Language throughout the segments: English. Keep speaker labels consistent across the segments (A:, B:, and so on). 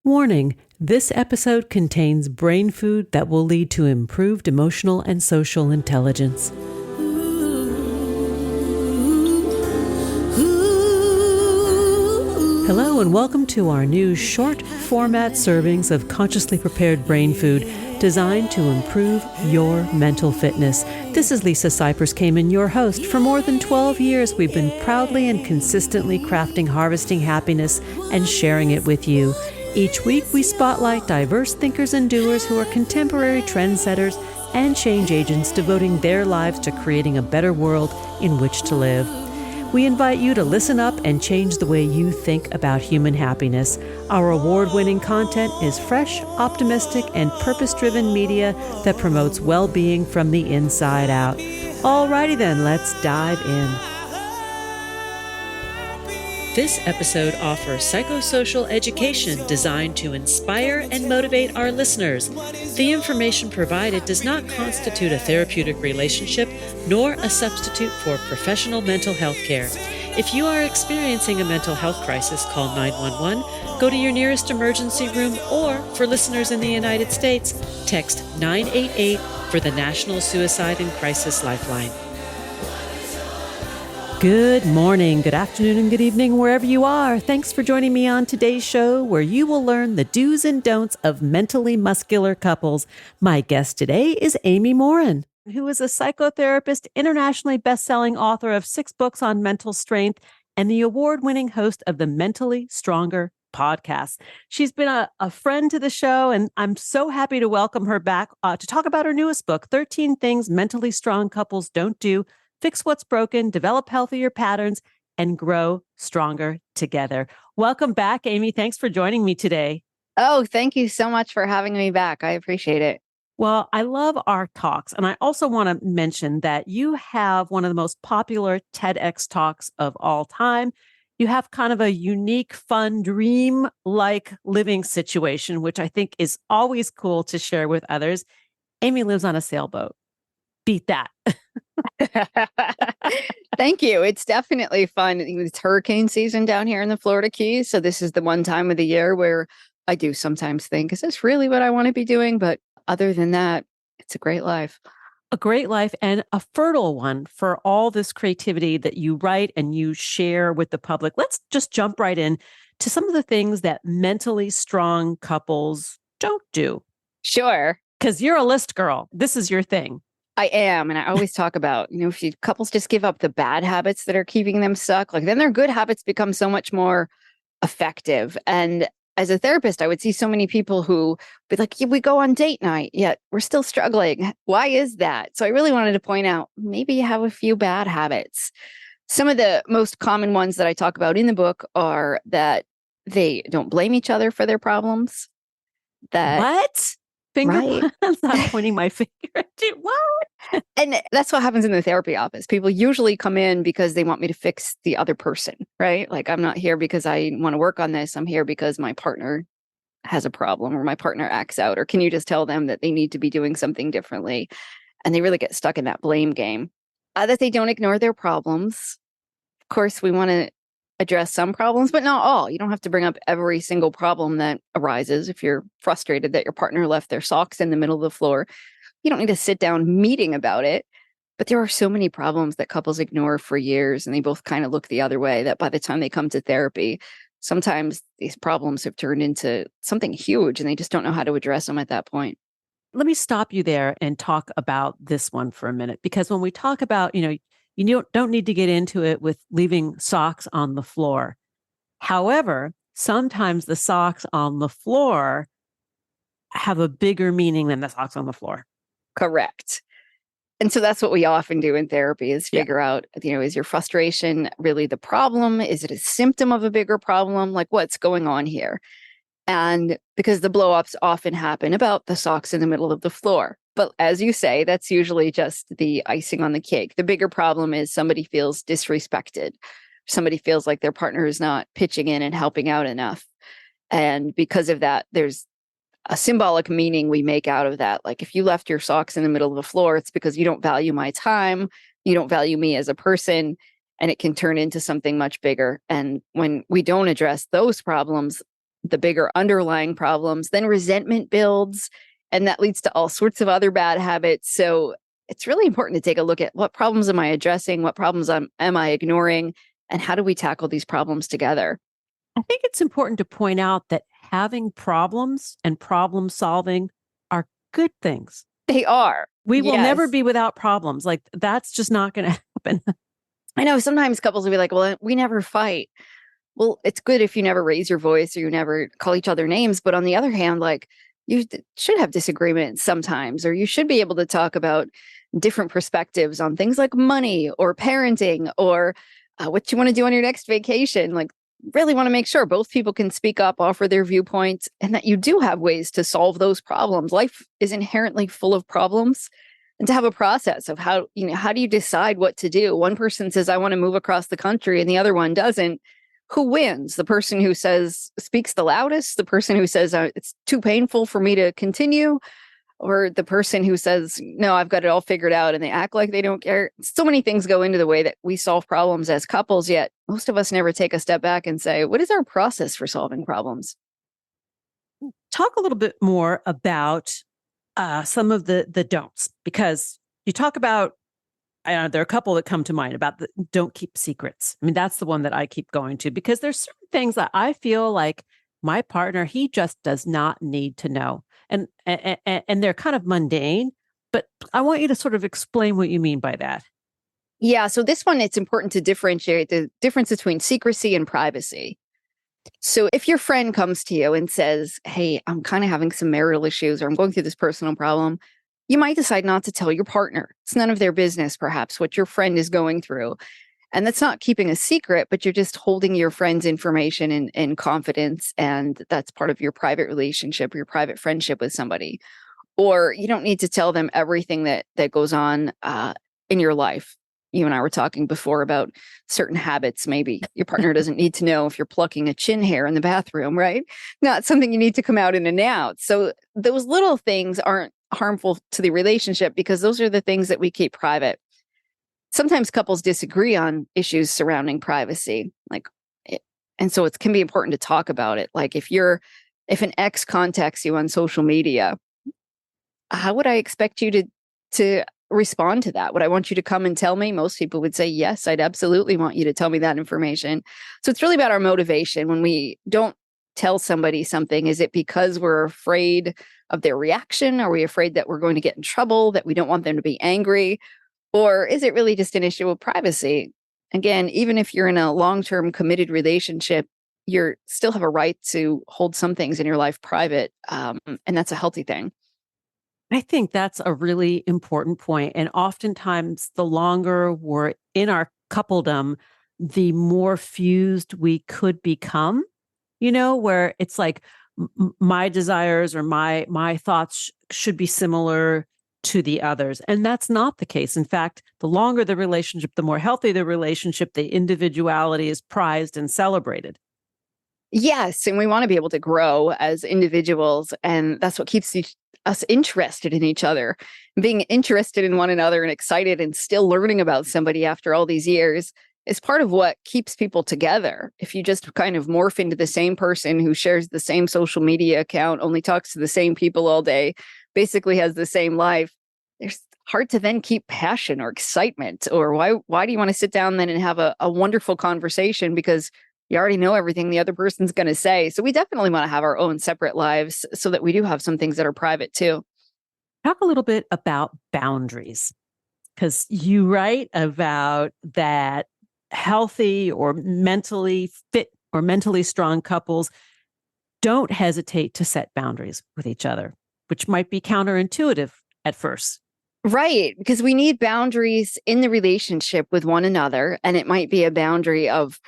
A: Warning, this episode contains brain food that will lead to improved emotional and social intelligence. Hello and welcome to our new short format servings of consciously prepared brain food designed to improve your mental fitness. This is Lisa Cypers-Kamen, your host. For more than 12 years, we've been proudly and consistently crafting harvesting happiness and sharing it with you. Each week, we spotlight diverse thinkers and doers who are contemporary trendsetters and change agents devoting their lives to creating a better world in which to live. We invite you to listen up and change the way you think about human happiness. Our award-winning content is fresh, optimistic, and purpose-driven media that promotes well-being from the inside out. Alrighty then, let's dive in. This episode offers psychosocial education designed to inspire and motivate our listeners. The information provided does not constitute a therapeutic relationship nor a substitute for professional mental health care. If you are experiencing a mental health crisis, call 911, go to your nearest emergency room, or for listeners in the United States, text 988 for the National Suicide and Crisis Lifeline. Good morning, good afternoon, and good evening, wherever you are. Thanks for joining me on today's show, where you will learn the do's and don'ts of mentally muscular couples. My guest today is Amy Morin, who is a psychotherapist, internationally best-selling author of 6 books on mental strength, and the award-winning host of the Mentally Stronger podcast. She's been a friend to the show, and I'm so happy to welcome her back to talk about her newest book, 13 Things Mentally Strong Couples Don't Do. Fix what's broken, develop healthier patterns, and grow stronger together. Welcome back, Amy. Thanks for joining me today.
B: Oh, thank you so much for having me back. I appreciate it.
A: Well, I love our talks. And I also want to mention that you have one of the most popular TEDx talks of all time. You have kind of a unique, fun, dream-like living situation, which I think is always cool to share with others. Amy lives on a sailboat. Beat that.
B: Thank you. It's definitely fun. It's hurricane season down here in the Florida Keys. So this is the one time of the year where I do sometimes think, is this really what I want to be doing? But other than that, it's a great life.
A: A great life and a fertile one for all this creativity that you write and you share with the public. Let's just jump right in to some of the things that mentally strong couples don't do.
B: Sure.
A: Because you're a list girl. This is your thing.
B: I am. And I always talk about, if couples just give up the bad habits that are keeping them stuck, then their good habits become so much more effective. And as a therapist, I would see so many people who be like, yeah, we go on date night, yet we're still struggling. Why is that? So I really wanted to point out, maybe you have a few bad habits. Some of the most common ones that I talk about in the book are that they don't blame each other for their problems.
A: What?
B: Right.
A: I'm not pointing my finger at you. What?
B: And that's what happens in the therapy office. People usually come in because they want me to fix the other person, right? Like, I'm not here because I want to work on this. I'm here because my partner has a problem or my partner acts out. Or can you just tell them that they need to be doing something differently? And they really get stuck in that blame game. That they don't ignore their problems. Of course, we want to address some problems, but not all. You don't have to bring up every single problem that arises. If you're frustrated that your partner left their socks in the middle of the floor, you don't need to sit down meeting about it. But there are so many problems that couples ignore for years, and they both kind of look the other way, that by the time they come to therapy, sometimes these problems have turned into something huge and they just don't know how to address them at that point.
A: Let me stop you there and talk about this one for a minute, because when we talk about, you don't need to get into it with leaving socks on the floor. However, sometimes the socks on the floor have a bigger meaning than the socks on the floor.
B: Correct. And so that's what we often do in therapy, is figure out, is your frustration really the problem? Is it a symptom of a bigger problem? Like, what's going on here? And because the blow-ups often happen about the socks in the middle of the floor. But as you say, that's usually just the icing on the cake. The bigger problem is somebody feels disrespected. Somebody feels like their partner is not pitching in and helping out enough. And because of that, there's a symbolic meaning we make out of that. Like, if you left your socks in the middle of the floor, it's because you don't value my time. You don't value me as a person. And it can turn into something much bigger. And when we don't address those problems, the bigger underlying problems, then resentment builds, and that leads to all sorts of other bad habits. So it's really important to take a look at what problems am I addressing, what problems am I ignoring, and how do we tackle these problems together?
A: I think it's important to point out that having problems and problem solving are good things.
B: They are.
A: We will never
B: Yes.
A: be without problems. Like that's just not going to happen.
B: I know sometimes couples will be like, well, we never fight. Well, it's good if you never raise your voice or you never call each other names. But on the other hand, like should have disagreements sometimes, or you should be able to talk about different perspectives on things like money or parenting or what you want to do on your next vacation. Like, really want to make sure both people can speak up, offer their viewpoints, and that you do have ways to solve those problems. Life is inherently full of problems. And to have a process of how do you decide what to do? One person says, I want to move across the country, and the other one doesn't. Who wins? The person who speaks the loudest, the person who says, it's too painful for me to continue, or the person who says, no, I've got it all figured out, and they act like they don't care. So many things go into the way that we solve problems as couples, yet most of us never take a step back and say, what is our process for solving problems?
A: Talk a little bit more about some of the don'ts, because you talk about, there are a couple that come to mind about the don't keep secrets. I mean, that's the one that I keep going to, because there's certain things that I feel like my partner, he just does not need to know. And they're kind of mundane, but I want you to sort of explain what you mean by that.
B: Yeah, so this one, it's important to differentiate the difference between secrecy and privacy. So if your friend comes to you and says, hey, I'm kind of having some marital issues, or I'm going through this personal problem, you might decide not to tell your partner. It's none of their business, perhaps, what your friend is going through. And that's not keeping a secret, but you're just holding your friend's information in confidence. And that's part of your private relationship, your private friendship with somebody. Or you don't need to tell them everything that goes on in your life. You and I were talking before about certain habits. Maybe your partner doesn't need to know if you're plucking a chin hair in the bathroom, right? Not something you need to come out and announce. So those little things aren't harmful to the relationship because those are the things that we keep private. Sometimes couples disagree on issues surrounding privacy, and so it can be important to talk about it. Like if an ex contacts you on social media, how would I expect you to respond to that? Would I want you to come and tell me? Most people would say, yes, I'd absolutely want you to tell me that information. So it's really about our motivation. When we don't tell somebody something, is it because we're afraid of their reaction? Are we afraid that we're going to get in trouble, that we don't want them to be angry? Or is it really just an issue of privacy? Again, even if you're in a long-term committed relationship, you still have a right to hold some things in your life private. And that's a healthy thing.
A: I think that's a really important point. And oftentimes, the longer we're in our coupledom, the more fused we could become, where it's like my desires or my thoughts should be similar to the others. And that's not the case. In fact, the longer the relationship, the more healthy the relationship, the individuality is prized and celebrated.
B: Yes. And we want to be able to grow as individuals. And that's what keeps us interested in each other. Being interested in one another and excited and still learning about somebody after all these years is part of what keeps people together. If you just kind of morph into the same person who shares the same social media account, only talks to the same people all day, basically has the same life, it's hard to then keep passion or excitement. Or why do you want to sit down then and have a wonderful conversation because you already know everything the other person's going to say? So we definitely want to have our own separate lives so that we do have some things that are private too.
A: Talk a little bit about boundaries, because you write about that healthy or mentally fit or mentally strong couples don't hesitate to set boundaries with each other, which might be counterintuitive at first.
B: Right, because we need boundaries in the relationship with one another. And it might be a boundary of,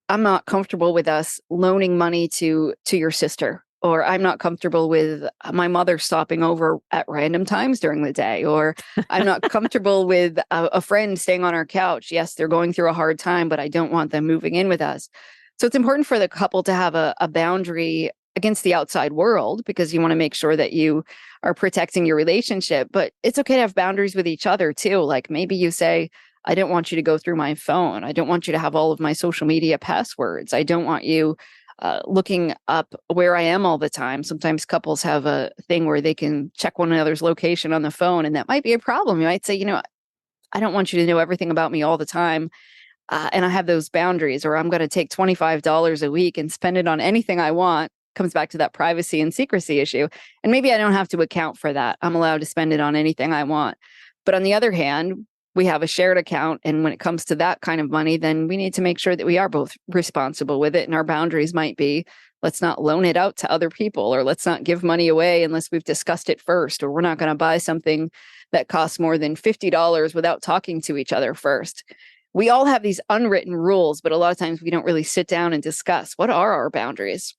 B: I'm not comfortable with us loaning money to your sister, or I'm not comfortable with my mother stopping over at random times during the day, or I'm not comfortable with a friend staying on our couch. Yes, they're going through a hard time, but I don't want them moving in with us. So it's important for the couple to have a boundary against the outside world, because you want to make sure that you are protecting your relationship. But it's okay to have boundaries with each other too. Like maybe you say, I don't want you to go through my phone. I don't want you to have all of my social media passwords. I don't want you looking up where I am all the time. Sometimes couples have a thing where they can check one another's location on the phone, and that might be a problem. You might say, I don't want you to know everything about me all the time. And I have those boundaries, or I'm going to take $25 a week and spend it on anything I want. Comes back to that privacy and secrecy issue. And maybe I don't have to account for that. I'm allowed to spend it on anything I want. But on the other hand, we have a shared account. And when it comes to that kind of money, then we need to make sure that we are both responsible with it. And our boundaries might be, let's not loan it out to other people, or let's not give money away unless we've discussed it first, or we're not going to buy something that costs more than $50 without talking to each other first. We all have these unwritten rules, but a lot of times we don't really sit down and discuss what are our boundaries.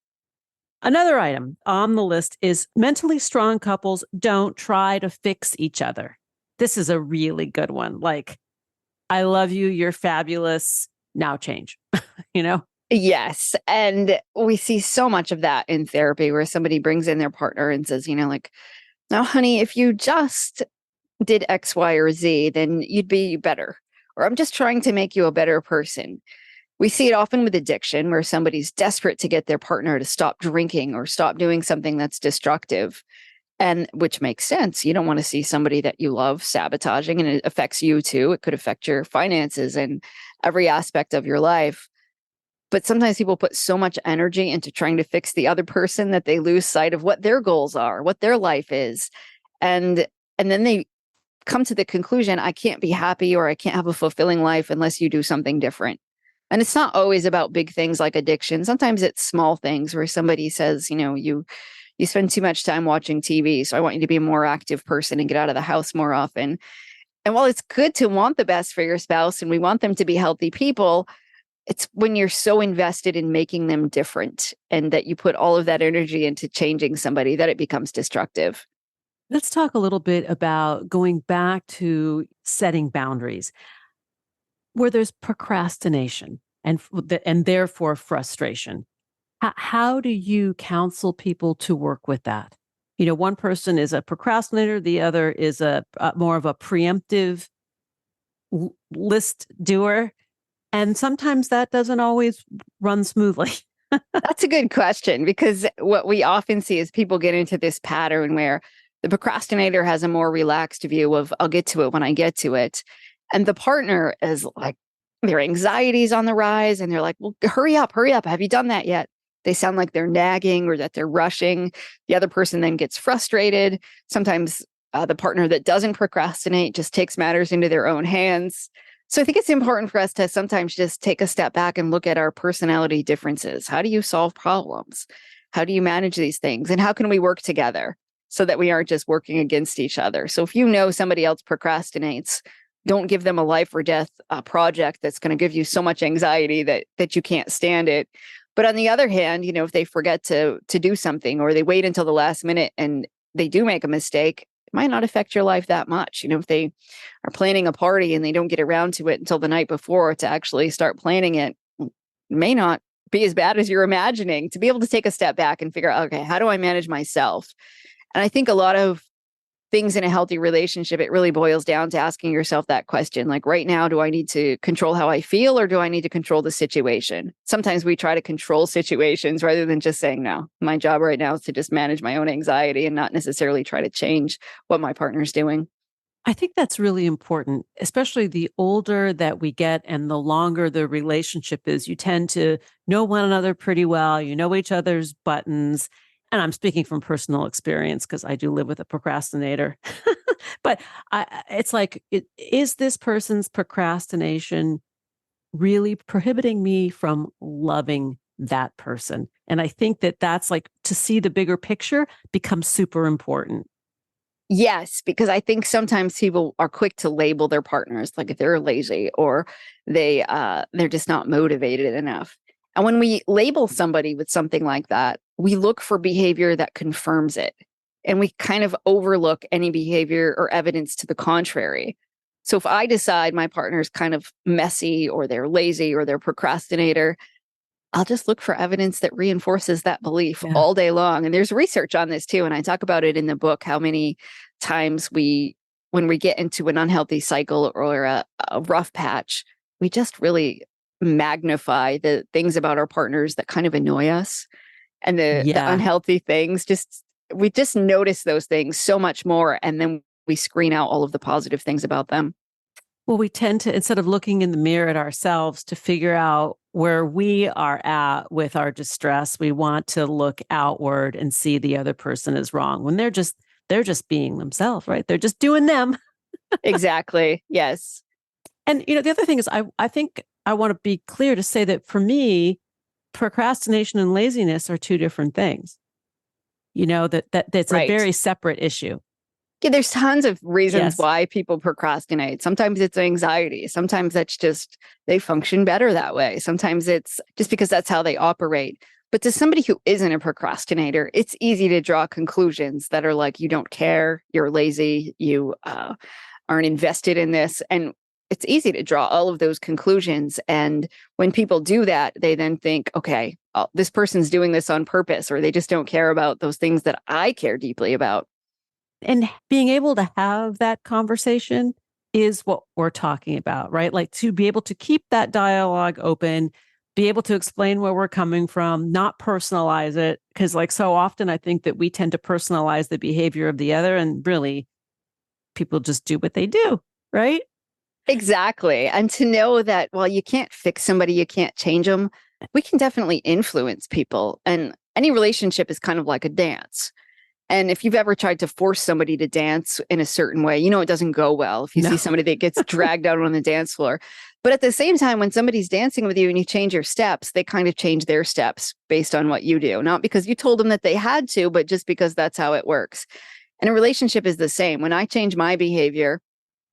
A: Another item on the list is mentally strong couples don't try to fix each other. This is a really good one. Like, I love you, you're fabulous, now change, you know?
B: Yes. And we see so much of that in therapy where somebody brings in their partner and says, like, now, honey, if you just did X, Y, or Z, then you'd be better. Or I'm just trying to make you a better person. We see it often with addiction where somebody's desperate to get their partner to stop drinking or stop doing something that's destructive, and which makes sense. You don't want to see somebody that you love sabotaging, and it affects you too. It could affect your finances and every aspect of your life. But sometimes people put so much energy into trying to fix the other person that they lose sight of what their goals are, what their life is. And then they come to the conclusion, I can't be happy or I can't have a fulfilling life unless you do something different. And it's not always about big things like addiction. Sometimes it's small things where somebody says, you spend too much time watching TV, so I want you to be a more active person and get out of the house more often. And while it's good to want the best for your spouse and we want them to be healthy people, it's when you're so invested in making them different and that you put all of that energy into changing somebody that it becomes destructive.
A: Let's talk a little bit about going back to setting boundaries where there's procrastination and therefore frustration. How do you counsel people to work with that? One person is a procrastinator, the other is a more of a preemptive list doer, and sometimes that doesn't always run smoothly.
B: That's a good question, because what we often see is people get into this pattern where the procrastinator has a more relaxed view of, I'll get to it when I get to it. And the partner is like, their anxiety's on the rise and they're like, well, hurry up. Have you done that yet? They sound like they're nagging or that they're rushing. The other person then gets frustrated. Sometimes the partner that doesn't procrastinate just takes matters into their own hands. So I think it's important for us to sometimes just take a step back and look at our personality differences. How do you solve problems? How do you manage these things? And how can we work together so that we aren't just working against each other? So if somebody else procrastinates, don't give them a life or death project that's going to give you so much anxiety that you can't stand it. But on the other hand, if they forget to do something or they wait until the last minute and they do make a mistake, it might not affect your life that much. If they are planning a party and they don't get around to it until the night before to actually start planning it, may not be as bad as you're imagining. To be able to take a step back and figure out, okay, how do I manage myself? And I think a lot of things in a healthy relationship, it really boils down to asking yourself that question. Like, right now, do I need to control how I feel or do I need to control the situation? Sometimes we try to control situations rather than just saying, no, my job right now is to just manage my own anxiety and not necessarily try to change what my partner's doing.
A: I think that's really important, especially the older that we get and the longer the relationship is. You tend to know one another pretty well. You know each other's buttons. And I'm speaking from personal experience because I do live with a procrastinator. But it's like, is this person's procrastination really prohibiting me from loving that person? And I think that's like, to see the bigger picture becomes super important.
B: Yes, because I think sometimes people are quick to label their partners, like if they're lazy or they're just not motivated enough. And when we label somebody with something like that, we look for behavior that confirms it. And we kind of overlook any behavior or evidence to the contrary. So if I decide my partner's kind of messy or they're lazy or they're procrastinator, I'll just look for evidence that reinforces that belief all day long. And there's research on this too. And I talk about it in the book, how many times when we get into an unhealthy cycle or a rough patch, we just really magnify the things about our partners that kind of annoy us, and the unhealthy things. We just notice those things so much more, and then we screen out all of the positive things about them.
A: Well, we tend to, instead of looking in the mirror at ourselves to figure out where we are at with our distress, we want to look outward and see the other person is wrong when they're just being themselves, right? They're just doing them.
B: Exactly. Yes.
A: And, the other thing is, I think I want to be clear to say that for me, procrastination and laziness are two different things. That's
B: Right.
A: a very separate issue.
B: Yeah, there's tons of reasons why people procrastinate. Sometimes it's anxiety. Sometimes that's just they function better that way. Sometimes it's just because that's how they operate. But to somebody who isn't a procrastinator, it's easy to draw conclusions that are like, you don't care, you're lazy, you aren't invested in this. And it's easy to draw all of those conclusions. And when people do that, they then think, okay, this person's doing this on purpose, or they just don't care about those things that I care deeply about.
A: And being able to have that conversation is what we're talking about, right? Like to be able to keep that dialogue open, be able to explain where we're coming from, not personalize it. Because like so often I think that we tend to personalize the behavior of the other, and really people just do what they do, right?
B: Exactly. And to know that, well, you can't fix somebody, you can't change them. We can definitely influence people. And any relationship is kind of like a dance. And if you've ever tried to force somebody to dance in a certain way, it doesn't go well if you see somebody that gets dragged out on the dance floor. But at the same time, when somebody's dancing with you and you change your steps, they kind of change their steps based on what you do. Not because you told them that they had to, but just because that's how it works. And a relationship is the same. When I change my behavior,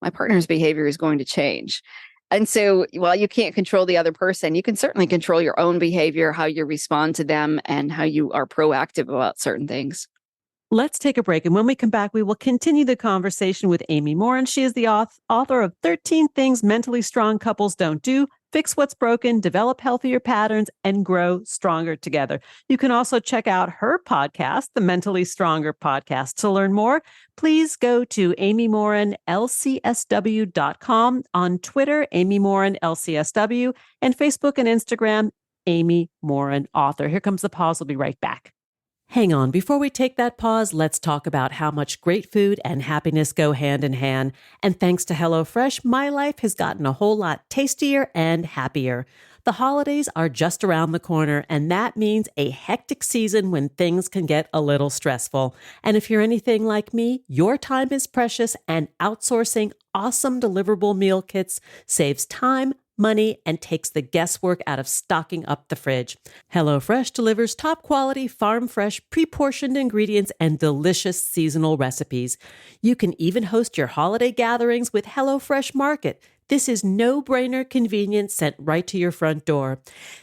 B: my partner's behavior is going to change. And so while you can't control the other person, you can certainly control your own behavior, how you respond to them, and how you are proactive about certain things.
A: Let's take a break. And when we come back, we will continue the conversation with Amy Morin. She is the author of 13 Things Mentally Strong Couples Don't Do, Fix What's Broken, Develop Healthier Patterns, and Grow Stronger Together. You can also check out her podcast, the Mentally Stronger Podcast. To learn more, please go to Amy Morin, LCSW.com, on Twitter, Amy Morin, LCSW, and Facebook and Instagram, Amy Morin, author. Here comes the pause. We'll be right back. Hang on, before we take that pause, let's talk about how much great food and happiness go hand in hand. And thanks to HelloFresh, my life has gotten a whole lot tastier and happier. The holidays are just around the corner, and that means a hectic season when things can get a little stressful. And if you're anything like me, your time is precious, and outsourcing awesome deliverable meal kits saves time, money, and takes the guesswork out of stocking up the fridge. HelloFresh delivers top quality, farm fresh, pre-portioned ingredients and delicious seasonal recipes. You can even host your holiday gatherings with HelloFresh Market. This is no-brainer convenience sent right to your front door.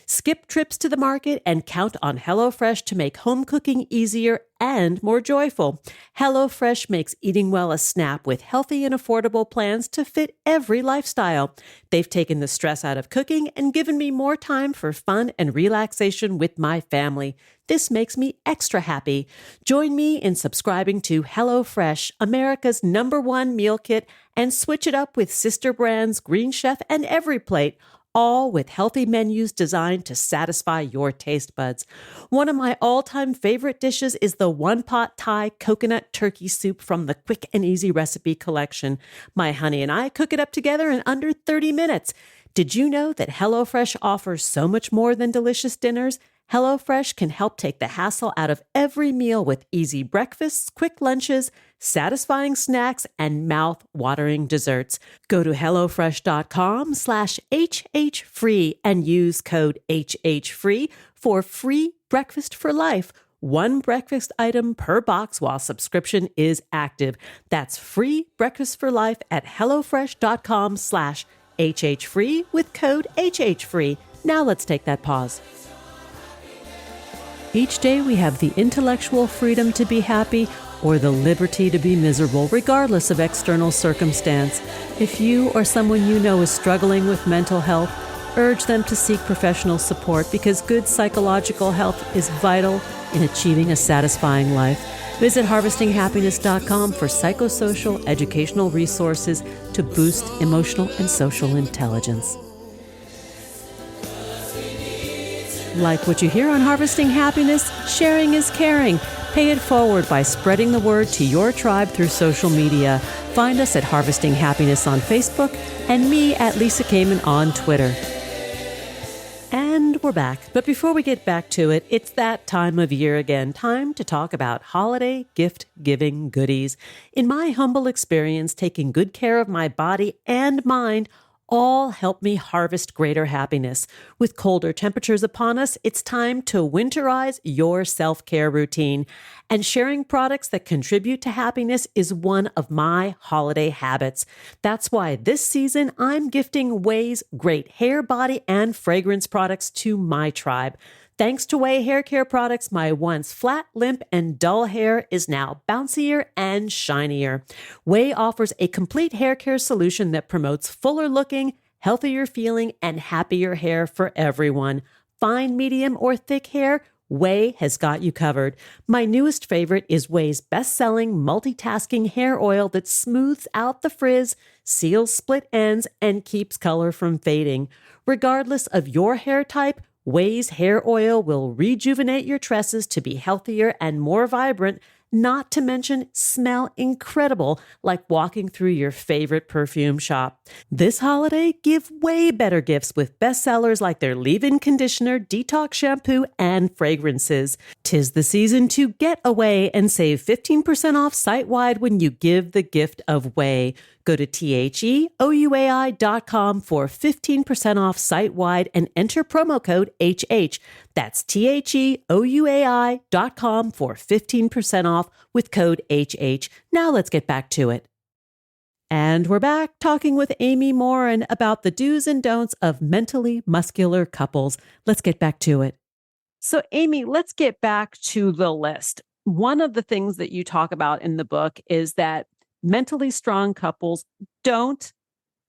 A: Skip trips to the market and count on HelloFresh to make home cooking easier and more joyful. HelloFresh makes eating well a snap with healthy and affordable plans to fit every lifestyle. They've taken the stress out of cooking and given me more time for fun and relaxation with my family. This makes me extra happy. Join me in subscribing to HelloFresh, America's #1 meal kit, and switch it up with sister brands Green Chef and EveryPlate, all with healthy menus designed to satisfy your taste buds. One of my all-time favorite dishes is the one-pot Thai coconut turkey soup from the Quick and Easy Recipe Collection. My honey and I cook it up together in under 30 minutes. Did you know that HelloFresh offers so much more than delicious dinners? HelloFresh can help take the hassle out of every meal with easy breakfasts, quick lunches, satisfying snacks, and mouth-watering desserts. Go to HelloFresh.com/HHFree and use code HHFree for free breakfast for life. One breakfast item per box while subscription is active. That's free breakfast for life at HelloFresh.com/HHFree with code HHFree. Now let's take that pause. Each day we have the intellectual freedom to be happy or the liberty to be miserable, regardless of external circumstance. If you or someone you know is struggling with mental health, urge them to seek professional support because good psychological health is vital in achieving a satisfying life. Visit harvestinghappiness.com for psychosocial educational resources to boost emotional and social intelligence. Like what you hear on Harvesting Happiness? Sharing is caring. Pay it forward by spreading the word to your tribe through social media. Find us at Harvesting Happiness on Facebook and me at Lisa Kamen on Twitter. And we're back. But before we get back to it, it's that time of year again. Time to talk about holiday gift-giving goodies. In my humble experience, taking good care of my body and mind all help me harvest greater happiness. With colder temperatures upon us, it's time to winterize your self-care routine. And sharing products that contribute to happiness is one of my holiday habits. That's why this season, I'm gifting Ouai's great hair, body, and fragrance products to my tribe. Thanks to Ouai hair care products, my once flat, limp, and dull hair is now bouncier and shinier. Ouai offers a complete hair care solution that promotes fuller looking, healthier feeling, and happier hair for everyone. Fine, medium, or thick hair, Ouai has got you covered. My newest favorite is Ouai's best-selling multitasking hair oil that smooths out the frizz, seals split ends, and keeps color from fading. Regardless of your hair type, Ouai's hair oil will rejuvenate your tresses to be healthier and more vibrant, not to mention smell incredible like walking through your favorite perfume shop. This holiday, give way better gifts with bestsellers like their leave-in conditioner, detox shampoo, and fragrances. 'Tis the season to get away and save 15% off site-wide when you give the gift of Ouai. Go to THEOUAI.com for 15% off site-wide and enter promo code HH. That's THEOUAI.com for 15% off with code HH. Now let's get back to it. And we're back talking with Amy Morin about the do's and don'ts of mentally muscular couples. Let's get back to it. So Amy, let's get back to the list. One of the things that you talk about in the book is that mentally strong couples don't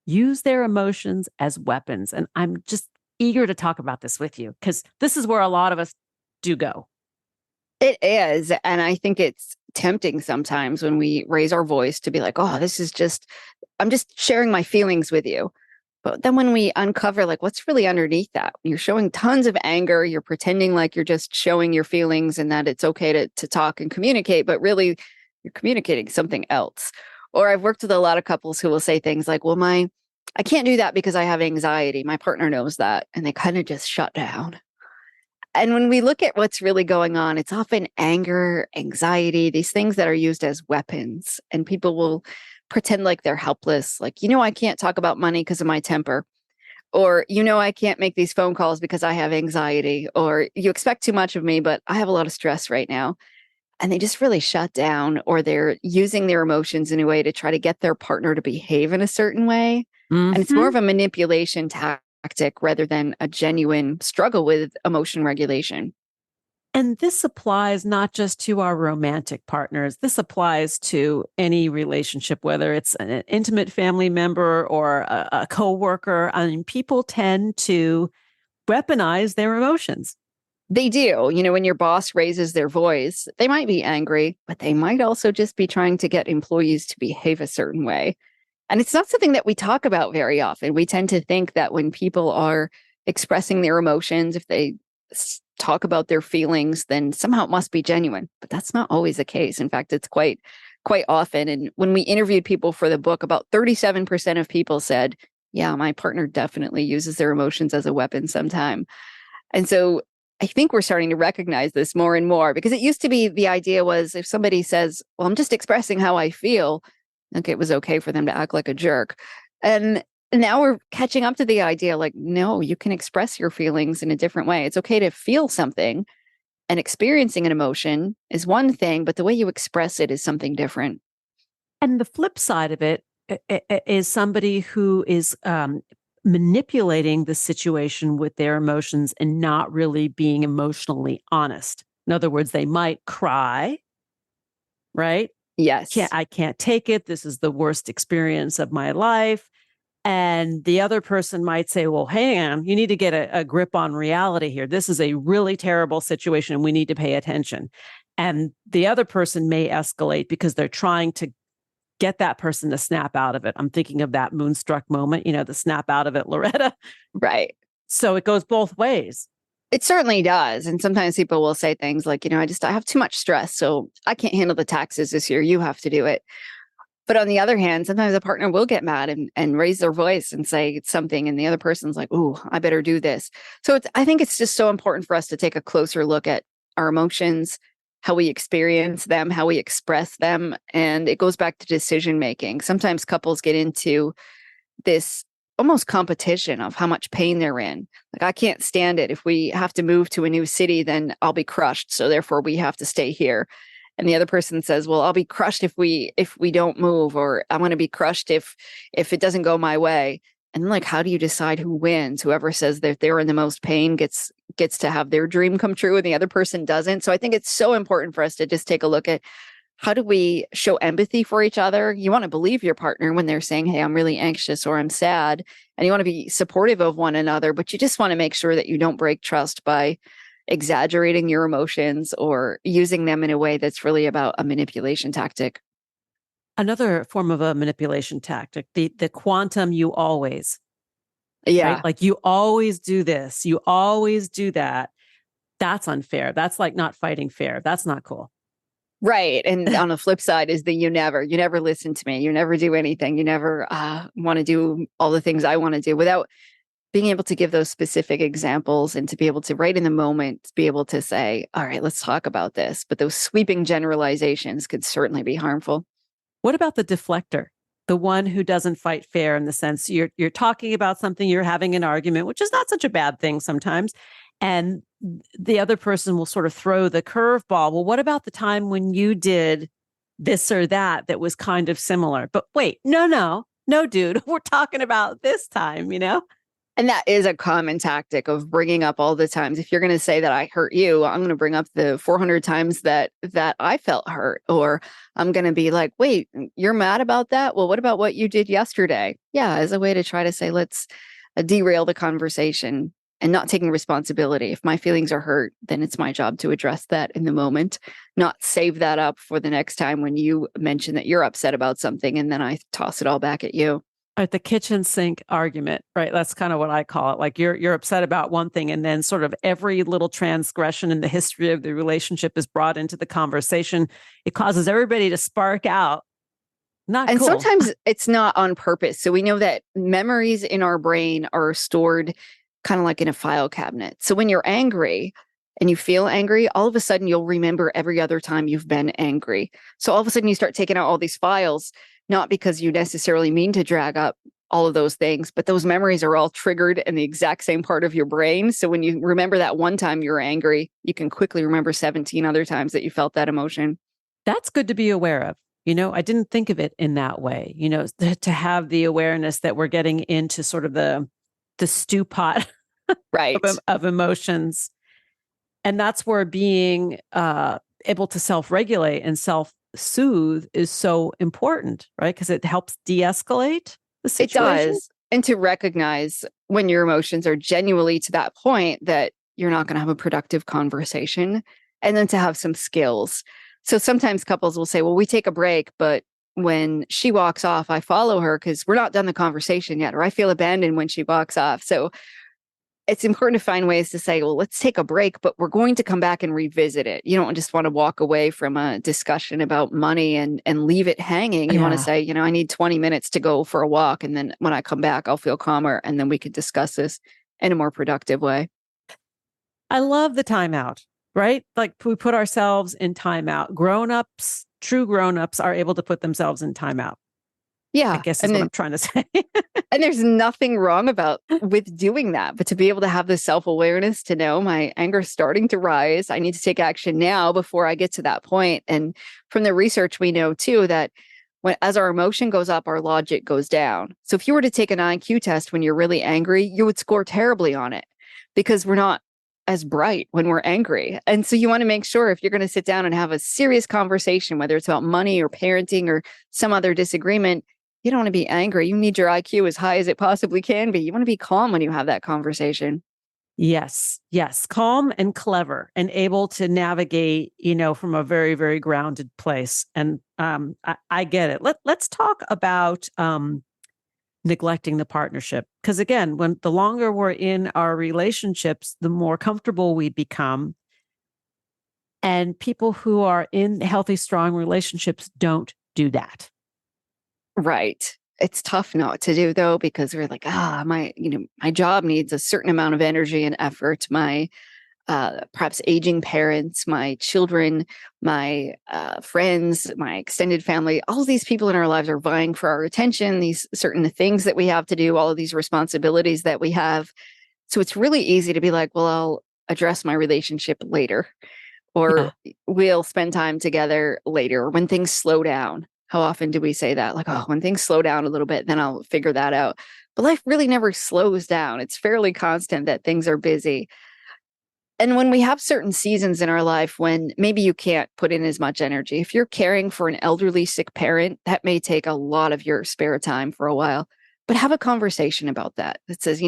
A: use their emotions as weapons. And I'm just eager to talk about this with you because this is where a lot of us do go.
B: It is. And I think it's tempting sometimes when we raise our voice to be like, oh, I'm just sharing my feelings with you. But then when we uncover like what's really underneath that, you're showing tons of anger, you're pretending like you're just showing your feelings and that it's okay to talk and communicate, but really you're communicating something else. Or I've worked with a lot of couples who will say things like, well, I can't do that because I have anxiety. My partner knows that. And they kind of just shut down. And when we look at what's really going on, it's often anger, anxiety, these things that are used as weapons. And people will pretend like they're helpless. Like, I can't talk about money because of my temper. Or, I can't make these phone calls because I have anxiety. Or you expect too much of me, but I have a lot of stress right now. And they just really shut down, or they're using their emotions in a way to try to get their partner to behave in a certain way. Mm-hmm. And it's more of a manipulation tactic rather than a genuine struggle with emotion regulation.
A: And this applies not just to our romantic partners. This applies to any relationship, whether it's an intimate family member or a coworker. I mean, people tend to weaponize their emotions.
B: They do. When your boss raises their voice, they might be angry, but they might also just be trying to get employees to behave a certain way. And it's not something that we talk about very often. We tend to think that when people are expressing their emotions, if they talk about their feelings, then somehow it must be genuine. But that's not always the case. In fact, it's quite often. And when we interviewed people for the book, about 37% of people said, yeah, my partner definitely uses their emotions as a weapon sometime. And so I think we're starting to recognize this more and more, because it used to be the idea was if somebody says, well, I'm just expressing how I feel, it was okay for them to act like a jerk. And now we're catching up to the idea like, no, you can express your feelings in a different way. It's okay to feel something, and experiencing an emotion is one thing, but the way you express it is something different.
A: And the flip side of it is somebody who is manipulating the situation with their emotions and not really being emotionally honest. In other words, they might cry, right?
B: Yes.
A: I can't take it. This is the worst experience of my life. And the other person might say, well, hang on, you need to get a grip on reality here. This is a really terrible situation and we need to pay attention. And the other person may escalate because they're trying to get that person to snap out of it. I'm thinking of that Moonstruck moment, the snap out of it, Loretta.
B: Right.
A: So it goes both ways.
B: It certainly does. And sometimes people will say things like, I have too much stress, so I can't handle the taxes this year. You have to do it. But on the other hand, sometimes a partner will get mad and raise their voice and say something, and the other person's like, "Ooh, I better do this." So I think it's just so important for us to take a closer look at our emotions, how we experience them, how we express them, and it goes back to decision making. Sometimes couples get into this almost competition of how much pain they're in. Like, I can't stand it. If we have to move to a new city, then I'll be crushed. So therefore we have to stay here. And the other person says, well, I'll be crushed if we don't move, or I'm going to be crushed if it doesn't go my way. And like, how do you decide who wins? Whoever says that they're in the most pain gets to have their dream come true and the other person doesn't. So I think it's so important for us to just take a look at, how do we show empathy for each other? You want to believe your partner when they're saying, hey, I'm really anxious or I'm sad, and you want to be supportive of one another, but you just want to make sure that you don't break trust by exaggerating your emotions or using them in a way that's really about a manipulation tactic.
A: Another form of a manipulation tactic, the quantum you always, right?
B: Yeah.
A: Like, you always do this, you always do that. That's unfair. That's like not fighting fair. That's not cool.
B: Right. And on the flip side is you never listen to me. You never do anything. You never want to do all the things I want to do, without being able to give those specific examples and to be able to, right in the moment, be able to say, all right, let's talk about this. But those sweeping generalizations could certainly be harmful.
A: What about the deflector? The one who doesn't fight fair, in the sense you're talking about something, you're having an argument, which is not such a bad thing sometimes. And the other person will sort of throw the curveball. Well, what about the time when you did this or that was kind of similar? But wait, no, dude, we're talking about this time,
B: And that is a common tactic of bringing up all the times. If you're going to say that I hurt you, I'm going to bring up the 400 times that I felt hurt. Or I'm going to be like, wait, you're mad about that? Well, what about what you did yesterday? Yeah, as a way to try to say, let's derail the conversation and not taking responsibility. If my feelings are hurt, then it's my job to address that in the moment, not save that up for the next time when you mention that you're upset about something and then I toss it all back at you.
A: At the kitchen sink argument, right? That's kind of what I call it. Like, you're upset about one thing, and then sort of every little transgression in the history of the relationship is brought into the conversation. It causes everybody to spark out. Not
B: And
A: cool.
B: sometimes it's not on purpose. So we know that memories in our brain are stored kind of like in a file cabinet. So when you're angry and you feel angry, all of a sudden you'll remember every other time you've been angry. So all of a sudden you start taking out all these files, not because you necessarily mean to drag up all of those things, but those memories are all triggered in the exact same part of your brain. So when you remember that one time you were angry, you can quickly remember 17 other times that you felt that emotion.
A: That's good to be aware of. I didn't think of it in that way, to have the awareness that we're getting into sort of the stew pot
B: Right.
A: of emotions. And that's where being able to self-regulate and self-soothe is so important, right? Because it helps de-escalate the situation.
B: It does. And to recognize when your emotions are genuinely to that point that you're not going to have a productive conversation, and then to have some skills. So sometimes couples will say, well, we take a break, but when she walks off, I follow her because we're not done the conversation yet, or I feel abandoned when she walks off. So it's important to find ways to say, well, let's take a break, but we're going to come back and revisit it. You don't just want to walk away from a discussion about money and leave it hanging. You want to say, I need 20 minutes to go for a walk. And then when I come back, I'll feel calmer. And then we could discuss this in a more productive way.
A: I love the timeout, right? Like, we put ourselves in timeout. Grown-ups, true grown-ups, are able to put themselves in timeout.
B: Yeah.
A: I guess is what I'm trying to say.
B: And there's nothing wrong with doing that, but to be able to have the self-awareness to know my anger is starting to rise. I need to take action now before I get to that point. And from the research, we know too that as our emotion goes up, our logic goes down. So if you were to take an IQ test when you're really angry, you would score terribly on it because we're not as bright when we're angry. And so you want to make sure, if you're going to sit down and have a serious conversation, whether it's about money or parenting or some other disagreement, you don't want to be angry. You need your IQ as high as it possibly can be. You want to be calm when you have that conversation.
A: Yes. Calm and clever and able to navigate, from a very, very grounded place. And I get it. Let's talk about neglecting the partnership. Because again, when the longer we're in our relationships, the more comfortable we become. And people who are in healthy, strong relationships don't do that.
B: Right. It's tough not to do though, because we're like, my job needs a certain amount of energy and effort. My perhaps aging parents, my children, my friends, my extended family, all of these people in our lives are vying for our attention, these certain things that we have to do, all of these responsibilities that we have. So it's really easy to be like, well, I'll address my relationship later,
A: Yeah.
B: or we'll spend time together later when things slow down. How often do we say that? Like, oh, when things slow down a little bit, then I'll figure that out. But life really never slows down. It's fairly constant that things are busy. And when we have certain seasons in our life when maybe you can't put in as much energy, if you're caring for an elderly sick parent, that may take a lot of your spare time for a while. But have a conversation about that. That says,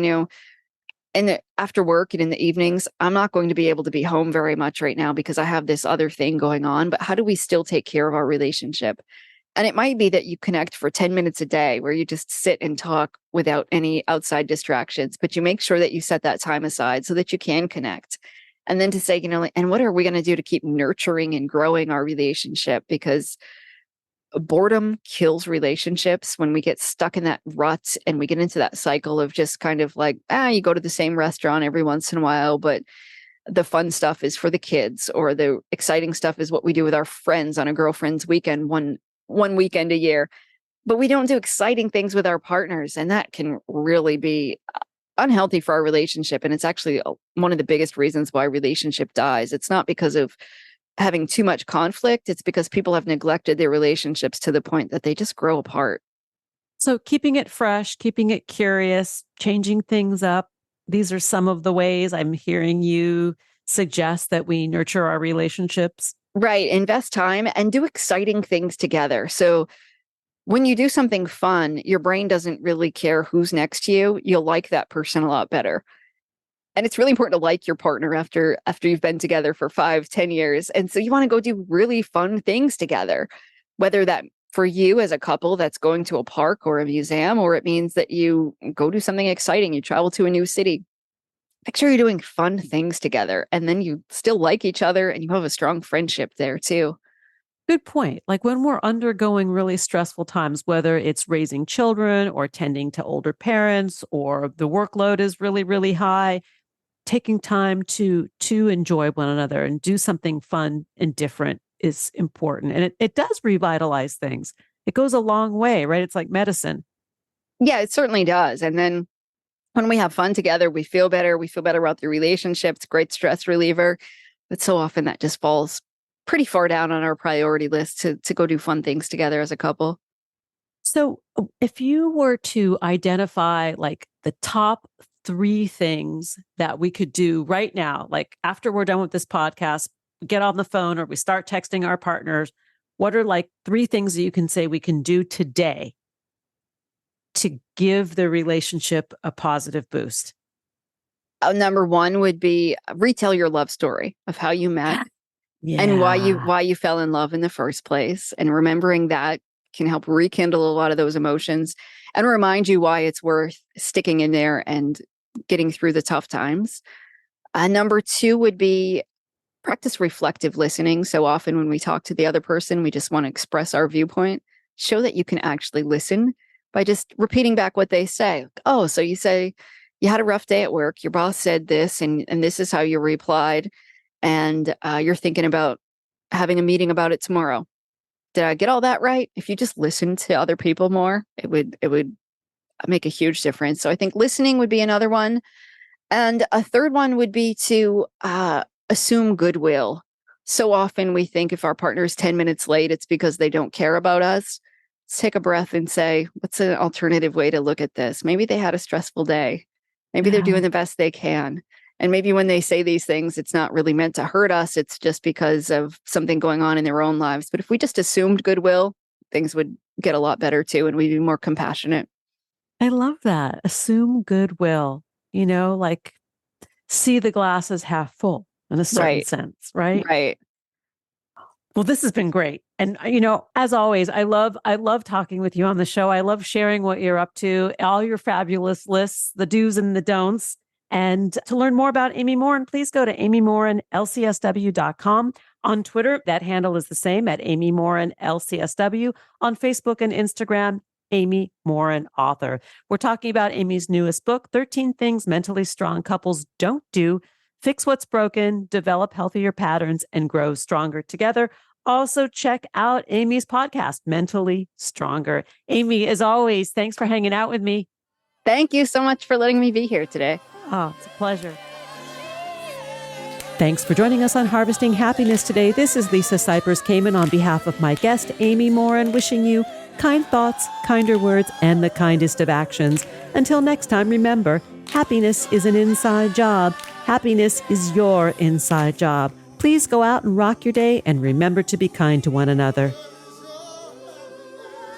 B: and after work and in the evenings, I'm not going to be able to be home very much right now because I have this other thing going on. But how do we still take care of our relationship? And it might be that you connect for 10 minutes a day where you just sit and talk without any outside distractions, but you make sure that you set that time aside so that you can connect. And then to say, and what are we going to do to keep nurturing and growing our relationship? Because boredom kills relationships when we get stuck in that rut and we get into that cycle of just kind of like, you go to the same restaurant every once in a while, but the fun stuff is for the kids, or the exciting stuff is what we do with our friends on a girlfriend's weekend, one weekend a year. But we don't do exciting things with our partners, and that can really be unhealthy for our relationship. And it's actually one of the biggest reasons why relationship dies. It's not because of having too much conflict. It's because people have neglected their relationships to the point that they just grow apart.
A: So keeping it fresh, keeping it curious, changing things up. These are some of the ways I'm hearing you suggest that we nurture our relationships.
B: Right. Invest time and do exciting things together. So when you do something fun, your brain doesn't really care who's next to you. You'll like that person a lot better. And it's really important to like your partner after you've been together for 5, 10 years. And so you want to go do really fun things together, whether that for you as a couple, that's going to a park or a museum, or it means that you go do something exciting. You travel to a new city. Make sure you're doing fun things together, and then you still like each other and you have a strong friendship there too.
A: Good point. Like when we're undergoing really stressful times, whether it's raising children or tending to older parents, or the workload is really, really high, taking time to enjoy one another and do something fun and different is important. And it does revitalize things. It goes a long way, right? It's like medicine.
B: Yeah, it certainly does. And then when we have fun together, we feel better. We feel better about the relationships, great stress reliever. But so often that just falls pretty far down on our priority list to go do fun things together as a couple.
A: So if you were to identify like the top three things that we could do right now, like after we're done with this podcast, we get on the phone or we start texting our partners, what are like three things that you can say we can do today to give the relationship a positive boost?
B: Number one would be retell your love story of how you met and
A: Yeah.
B: why you fell in love in the first place. And remembering that can help rekindle a lot of those emotions and remind you why it's worth sticking in there and getting through the tough times. Number two would be practice reflective listening. So often when we talk to the other person, we just want to express our viewpoint. Show that you can actually listen by just repeating back what they say. Oh, so you say you had a rough day at work. Your boss said this, and this is how you replied. And you're thinking about having a meeting about it tomorrow. Did I get all that right? If you just listen to other people more, it would make a huge difference. So I think listening would be another one. And a third one would be to assume goodwill. So often we think if our partner is 10 minutes late, it's because they don't care about us. Let's take a breath and say, what's an alternative way to look at this? Maybe they had a stressful day. Maybe they're doing the best they can. And maybe when they say these things, it's not really meant to hurt us. It's just because of something going on in their own lives. But if we just assumed goodwill, things would get a lot better too, and we'd be more compassionate.
A: I love that. Assume goodwill, like see the glass as half full in a certain
B: Right.
A: sense, right?
B: Right.
A: Well, this has been great. And as always, I love talking with you on the show. I love sharing what you're up to, all your fabulous lists, the do's and the don'ts. And to learn more about Amy Morin, please go to amymorinlcsw.com. On Twitter, that handle is the same at Amy Morin LCSW. On Facebook and Instagram, Amy Morin Author. We're talking about Amy's newest book, 13 Things Mentally Strong Couples Don't Do. Fix what's broken, develop healthier patterns, and grow stronger together. Also, check out Amy's podcast, Mentally Stronger. Amy, as always, thanks for hanging out with me.
B: Thank you so much for letting me be here today.
A: Oh, it's a pleasure. Thanks for joining us on Harvesting Happiness today. This is Lisa Cypers-Kamen on behalf of my guest, Amy Morin, wishing you kind thoughts, kinder words, and the kindest of actions. Until next time, remember, happiness is an inside job. Happiness is your inside job. Please go out and rock your day and remember to be kind to one another.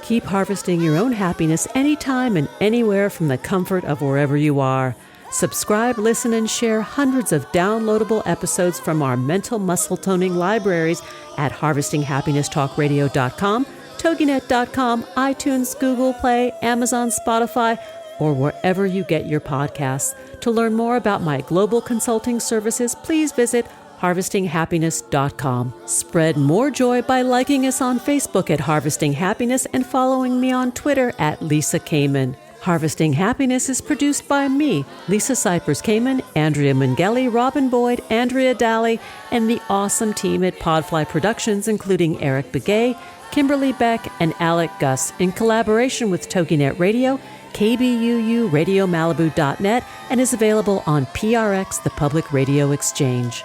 A: Keep harvesting your own happiness anytime and anywhere from the comfort of wherever you are. Subscribe, listen, and share hundreds of downloadable episodes from our mental muscle toning libraries at harvestinghappinesstalkradio.com, toginet.com, iTunes, Google Play, Amazon, Spotify, or wherever you get your podcasts. To learn more about my global consulting services, please visit harvestinghappiness.com. Spread more joy by liking us on Facebook at Harvesting Happiness and following me on Twitter at Lisa Kamen. Harvesting Happiness is produced by me, Lisa Cypers-Kamen, Andrea Mungeli, Robin Boyd, Andrea Daly, and the awesome team at Podfly Productions, including Eric Begay, Kimberly Beck, and Alec Gus, in collaboration with TogiNet Radio, KBUU, RadioMalibu.net, and is available on PRX, the Public Radio Exchange.